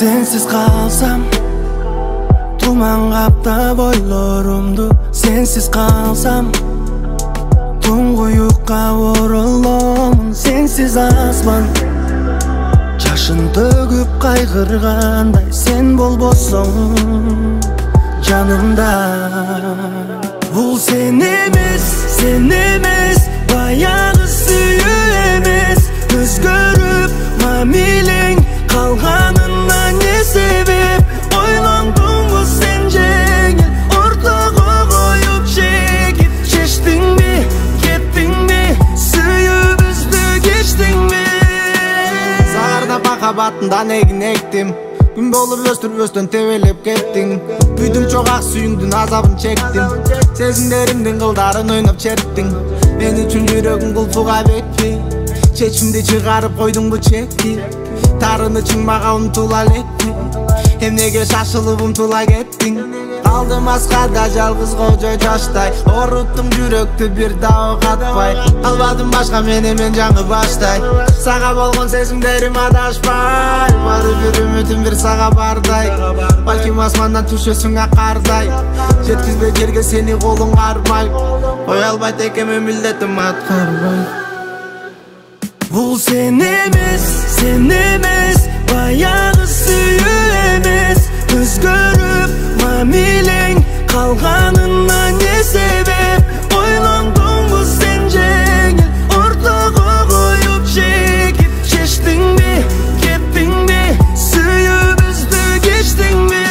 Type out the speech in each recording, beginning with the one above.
Sensiz kalsam duman kapta boylarımdı. Sensiz kalsam tuңгуюкка ороломун. Sensiz asman жашын төгүп кайгыргандай, sen болбосоң жанымда. Бул sen эмес, баягы сүйүү эмес. Өзгөрүп мамилең калганына не себеп? Ойлондуңбу сен жеңил ортого коюп чегип? Чечтиңби, кеттиңби, сүйүүбүздү кечтиңби? Саарда махаббатында негин эктим, күн болуп өстүрбөстөн тебелеп кеттиң. Күйдүм чок ак сүйүңдүн азабын чектим, сезимдеримдин кылдарын ойноп чертиң. Мен үчүн жүрөгүң кулпуга бекпи, чечимди чыгарып койдуңбу чекти? Тарынычың мага умтула элекпи, эмнеге шашылып умтула кеттиң? Калдым аскада жалгыз кожо жаштай, оруттум жүрөктү бир да ок атпай. Албадым башка мен жаңы баштай, сага болгон сезимдерим адашпай. Бары бир үмүтүм бир сага бардай, балким асмандан түшөсүң ак кардай. Жеткизбей жерге сени колуң кармай, кое албайт экенмин милдетим аткарбай. Бул sen эмес, баягы сүйүү эмес. Өзгөрүп мамилең калганына не себеп? Ойлондуңбу сен жеңил ортого коюп чегип? Чечтиңби, кеттиңби, сүйүүбүздү кечтиңби?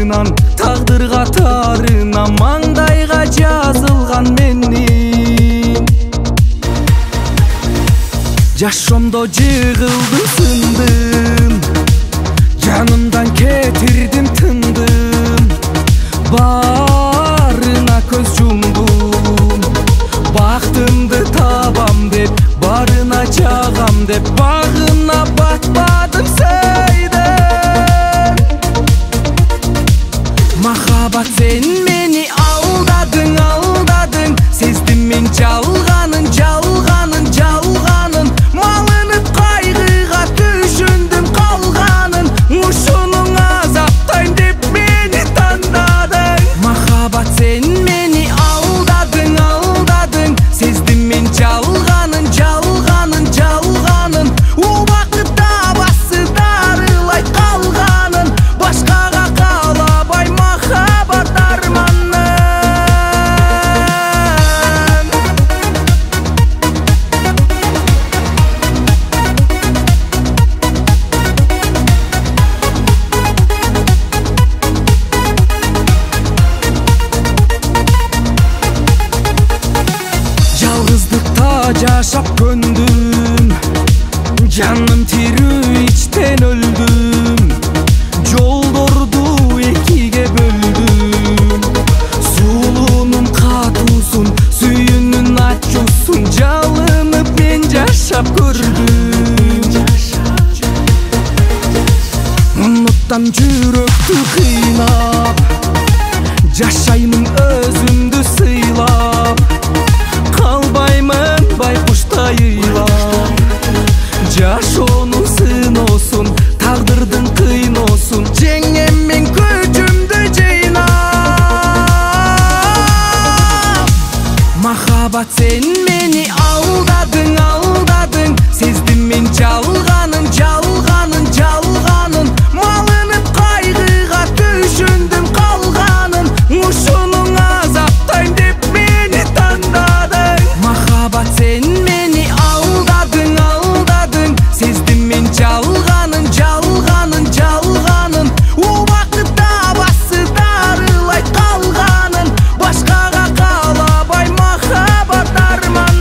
башынан тагдыр катарына маңдайга жазылган менин жашоомдо жыгылдым сындым жанымдан кетирдим тындым барына көз жумдум бактымды табам деп барына чагам деп багына батпадым сөйдім махаббат сен мени алдадың алдадың сездим мен жалганын жалганын жалганын малынып кайгыга түшүндүм калганын ушунуң азаптайм деп мени тандадың махаббат сен мени алдадың алдадың сездим мен жалганын жалганын жалганын убакытта басы дарылай калганын башкага каалабай махаббат арманын жалгыздыкта жашап көндүм жаным тирүү ичтен өлдүм жолдорду экиге бөлдүм сулуунун катуусун сүйүүнүн ачуусун жалынып мен жашап көрдүм унуттам жүрөктү кыйнап жашаймын өзүмдү сыйлап калбаймын байкуштай ыйлап жашоонун сыноосун тагдырдын кыйноосун жеңем мен күчүмдү жыйнап махаббат сен мени алдадың алдадың сездим мен жалганын жалганын жалганын малынып кайгыга түшүндүм калганын ушунуң азаптайм деп мени тандадың махаббат сен мени алдадың алдадың сездим мен жалганын жалганын жалганын убакытта басы дарылай калганын башкага каалабай махаббат арманын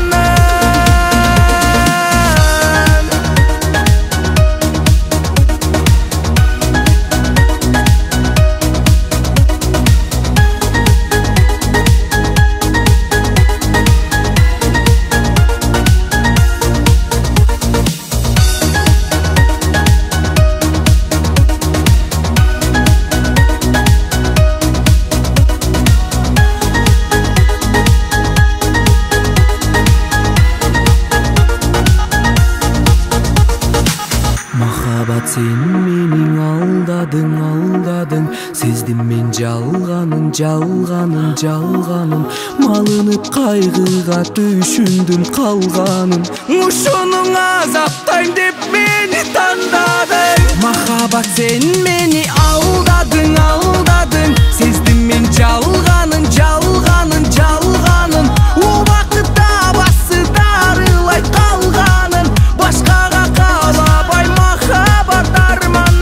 махаббат сен менин алдадың алдадың сездим мен жалганын жалганын жалганын малынып кайгыга түшүндүм калганын ушунуң азаптайм деп мени тандадың махаббат сен мени алдадың алдадың сездим мен жалганын жалганын жалганын убакытта басы дарылай калганын башкага каалабай махаббат арманын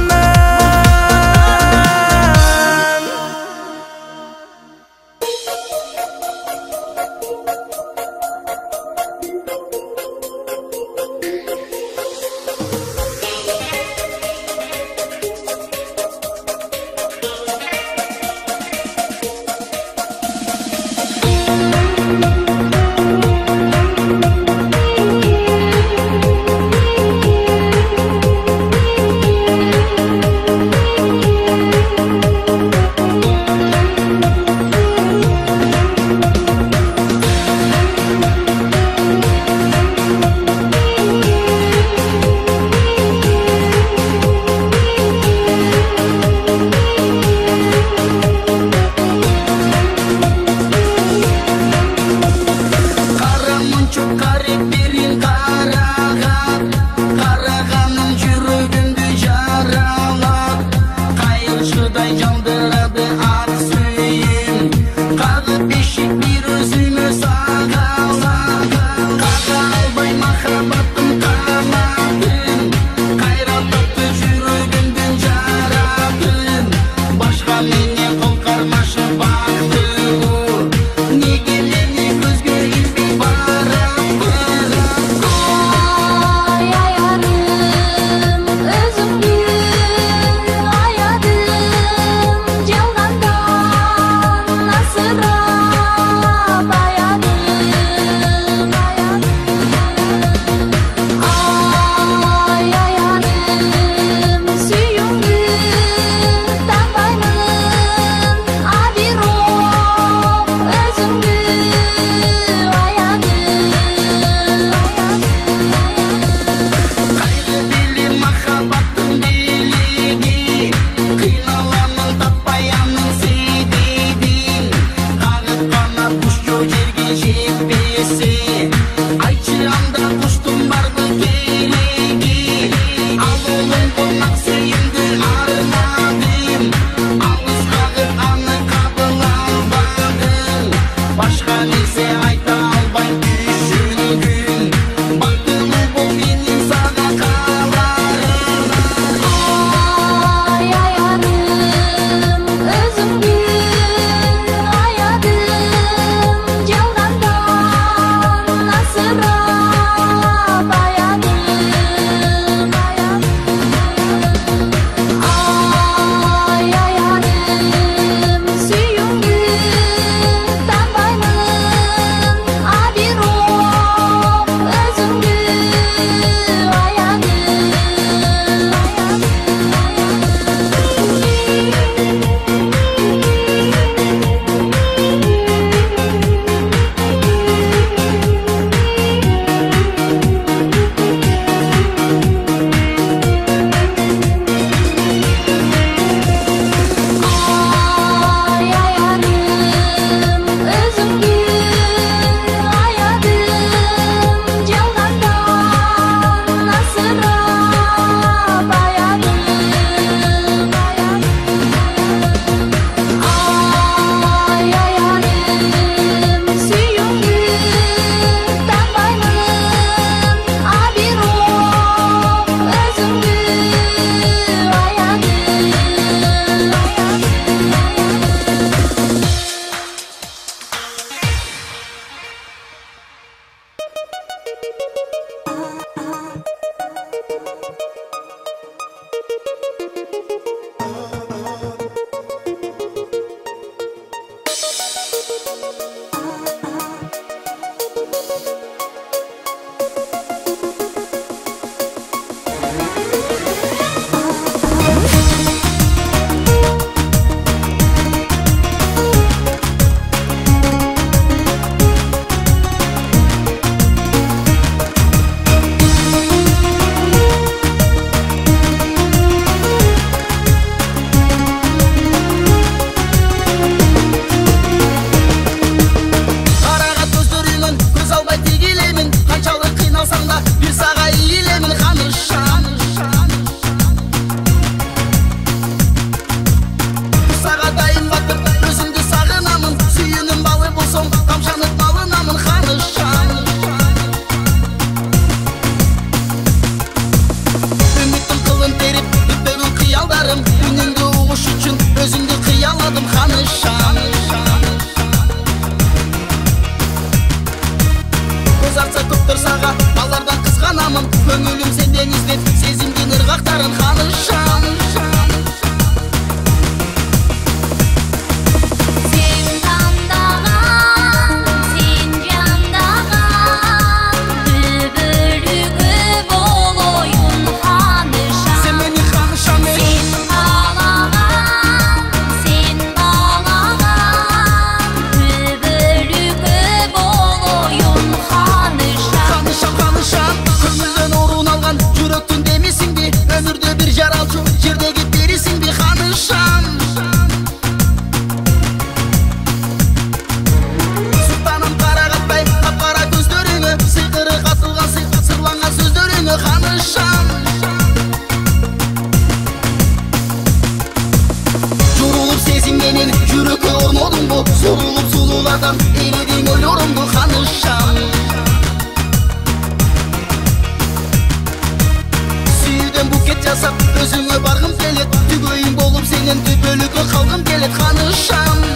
өзүңдү кыяладым ханышам. Көз ачса көптөр сага алардан кызганамын, көңүлүм сенден издеп сезимдин ыргактарын ханышам. Жүрөккө орнодуңбу, сурулуп сулуулардан эледиң ойлорумду ханышам. Сүйүүдөн букет жасап, өзүңө баргым келет, түгөйүң болуп сенен түбөлүккө калгым келет ханышам.